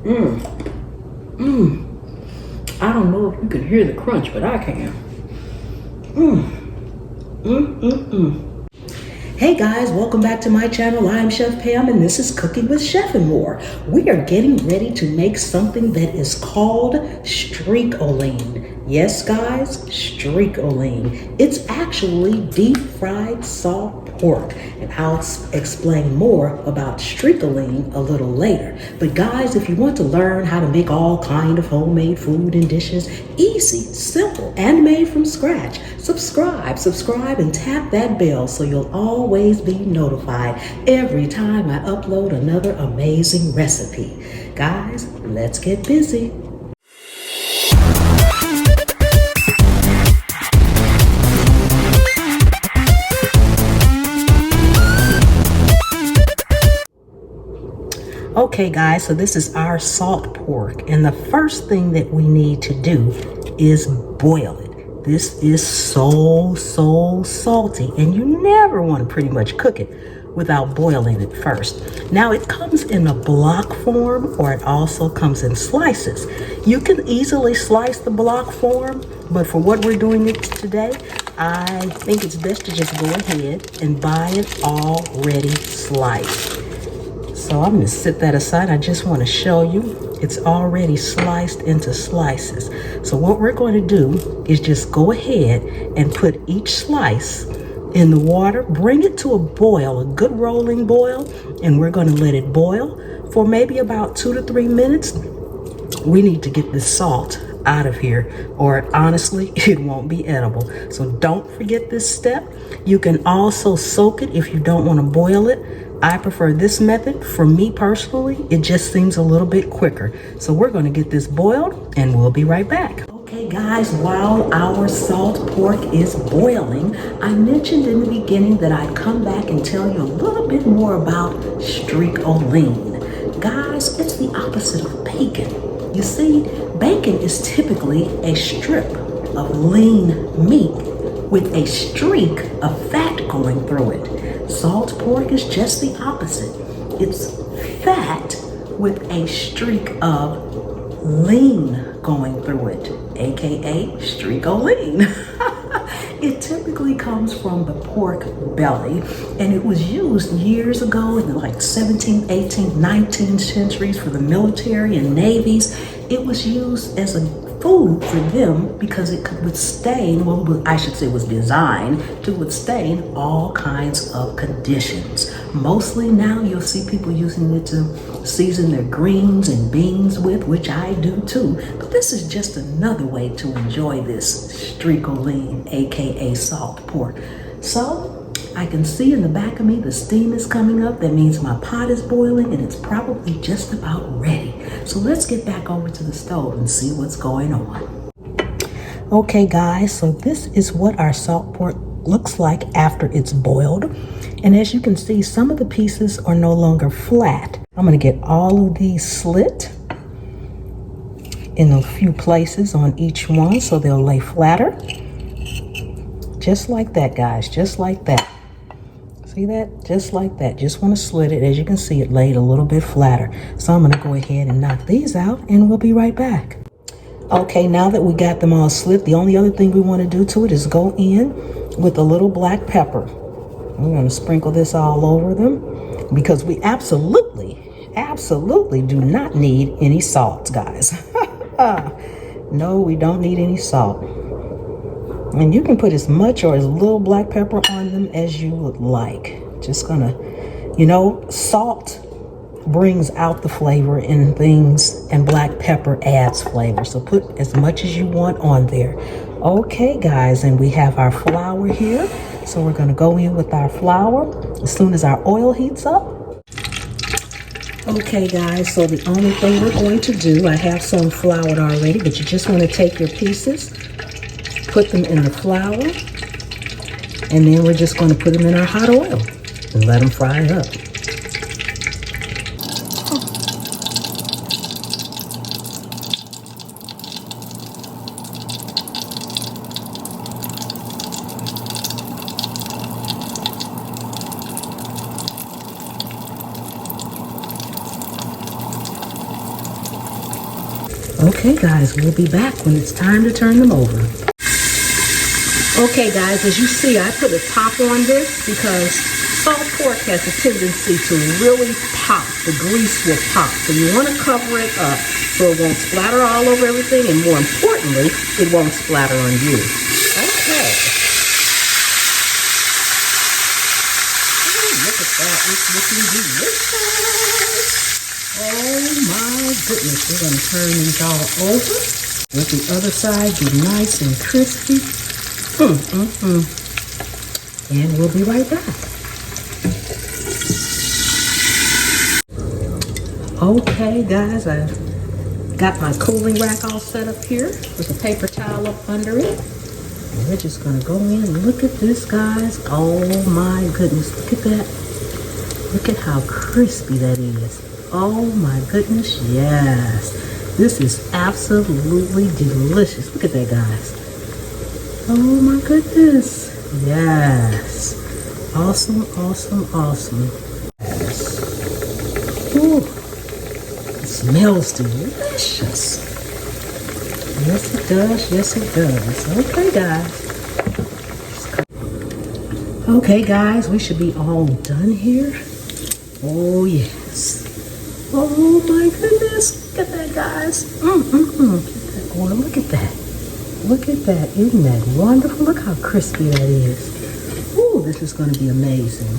I don't know if you can hear the crunch, but I can. Hey guys, welcome back to my channel. I'm Chef Pam and this is Cooking with Chef and More. We are getting ready to make something that is called streak-o-lean. Yes guys, streak-o-lean. It's actually deep fried salt pork, and I'll explain more about streak-o-lean a little later. But guys, if you want to learn how to make all kind of homemade food and dishes, easy, simple, and made from scratch, subscribe and tap that bell so you'll always be notified every time I upload another amazing recipe. Guys, let's get busy. Okay guys, so this is our salt pork, and the first thing that we need to do is boil it. This is so salty, and you never want to pretty much cook it without boiling it first. Now it comes in a block form, or it also comes in slices. You can easily slice the block form, but for what we're doing it today, I think it's best to just go ahead and buy it already sliced. So I'm gonna set that aside. I just wanna show you it's already sliced into slices. So what we're going to do is just go ahead and put each slice in the water, bring it to a boil, a good rolling boil, and we're gonna let it boil for maybe about 2 to 3 minutes. We need to get this salt out of here, or honestly, it won't be edible. So don't forget this step. You can also soak it if you don't wanna boil it. I prefer this method. For me personally, it just seems a little bit quicker. So we're gonna get this boiled and we'll be right back. Okay guys, while our salt pork is boiling, I mentioned in the beginning that I'd come back and tell you a little bit more about streak-o-lean. Guys, it's the opposite of bacon. You see, bacon is typically a strip of lean meat with a streak of fat going through it. Salt pork is just the opposite. It's fat with a streak of lean going through it, aka streak-o-lean. It typically comes from the pork belly, and it was used years ago in the 17th, 18th, 19th centuries for the military and navies. It was used as a food for them because it could withstand, well, I should say was designed to withstand all kinds of conditions. Mostly now you'll see people using it to season their greens and beans with, which I do too. But this is just another way to enjoy this streak-o-lean, aka salt pork. So I can see in the back of me the steam is coming up. That means my pot is boiling and it's probably just about ready. So let's get back over to the stove and see what's going on. Okay guys, so this is what our salt pork looks like after it's boiled. And as you can see, some of the pieces are no longer flat. I'm gonna get all of these slit in a few places on each one so they'll lay flatter. Just like that, guys, just like that. See that? Just like that. Just want to slit it. As you can see, it laid a little bit flatter. So I'm going to go ahead and knock these out and we'll be right back. Okay, now that we got them all slit, the only other thing we want to do to it is go in with a little black pepper. We're going to sprinkle this all over them because we absolutely do not need any salt, guys. No, we don't need any salt. And you can put as much or as little black pepper on them as you would like. Just gonna, salt brings out the flavor in things and black pepper adds flavor. So put as much as you want on there. Okay guys, and we have our flour here. So we're gonna go in with our flour as soon as our oil heats up. Okay guys, so the only thing we're going to do, I have some floured already, but you just wanna take your pieces, put them in the flour, and then we're just going to put them in our hot oil and let them fry up. Okay guys, we'll be back when it's time to turn them over. Okay guys, as you see, I put a top on this because salt pork has a tendency to really pop. The grease will pop. So you want to cover it up so it won't splatter all over everything, and more importantly, it won't splatter on you. Okay. Oh, look at that. It's looking delicious. Oh my goodness. We're going to turn these all over. Let the other side be nice and crispy. And we'll be right back. Okay guys, I've got my cooling rack all set up here with a paper towel up under it. And we're just gonna go in and look at this, guys. Oh my goodness, look at that. Look at how crispy that is. Oh my goodness, yes. This is absolutely delicious. Look at that, guys. Oh my goodness. Yes. Awesome, awesome, awesome. Yes. Ooh. It smells delicious. Yes, it does. Yes, it does. Okay, guys. Okay, guys, we should be all done here. Oh, yes. Oh my goodness. Look at that, guys. Keep that going. Look at that. Look at that. Isn't that wonderful? Look how crispy that is. Ooh, this is going to be amazing.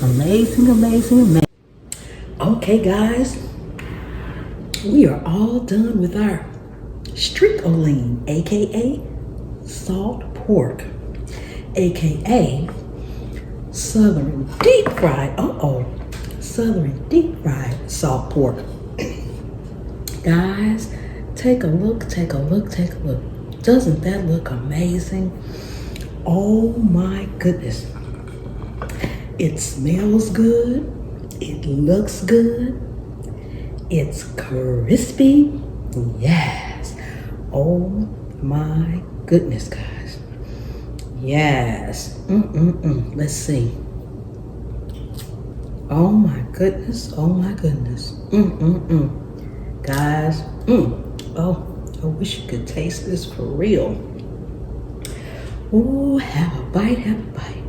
Amazing, amazing, amazing. Okay, guys. We are all done with our stricoline, aka salt pork, aka southern deep fried, southern deep fried salt pork. Guys, take a look, take a look, take a look. Doesn't that look amazing? Oh my goodness. It smells good. It looks good. It's crispy. Yes. Oh my goodness, guys. Yes. Let's see. Oh my goodness. Oh my goodness. Guys. Oh, I wish you could taste this for real. Oh, have a bite, have a bite.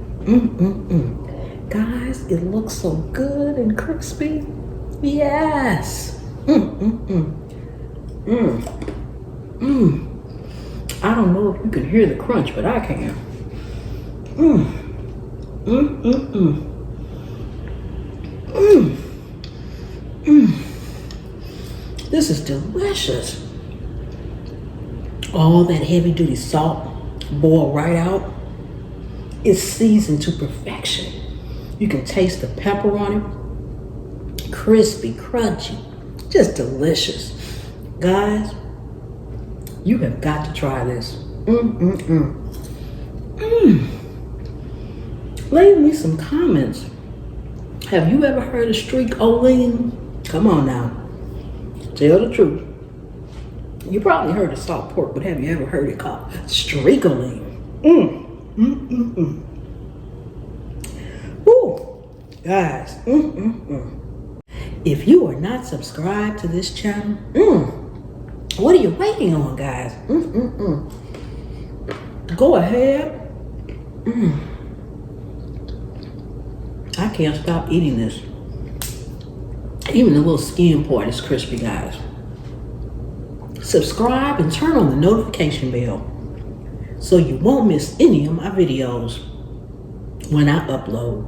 Guys, it looks so good and crispy. Yes. I don't know if you can hear the crunch, but I can. This is delicious. All that heavy duty salt boiled right out. It's seasoned to perfection. You can taste the pepper on it. Crispy, crunchy, just delicious. Guys, you have got to try this. Leave me some comments. Have you ever heard of stricoline? Come on now. Tell the truth. You probably heard of salt pork, but have you ever heard it called stricoline? Ooh, guys. If you are not subscribed to this channel, what are you waiting on, guys? Go ahead. I can't stop eating this. Even the little skin part is crispy, guys. Subscribe and turn on the notification bell so you won't miss any of my videos when I upload.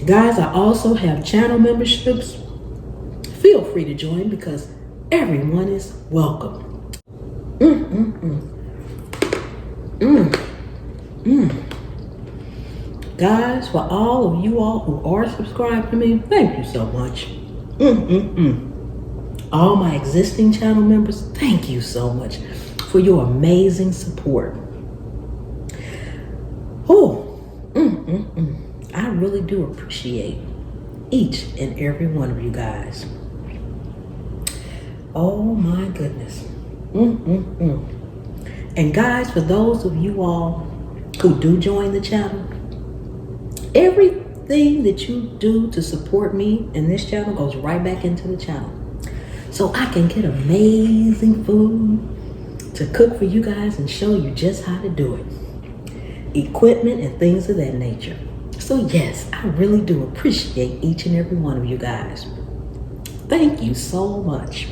Guys, I also have channel memberships. Feel free to join because everyone is welcome. Guys, for all of you all who are subscribed to me, thank you so much. All my existing channel members, thank you so much for your amazing support. I really do appreciate each and every one of you guys. Oh my goodness. And guys, for those of you all who do join the channel, everything everything that you do to support me and this channel goes right back into the channel. So I can get amazing food to cook for you guys and show you just how to do it. Equipment and things of that nature. So yes, I really do appreciate each and every one of you guys. Thank you so much.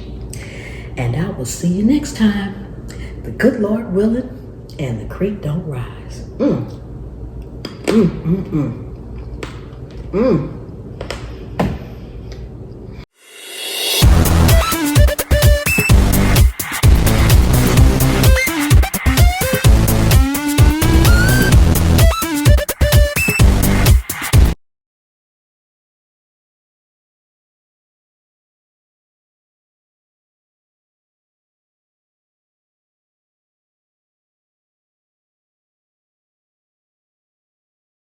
And I will see you next time. The good Lord willing and the creek don't rise.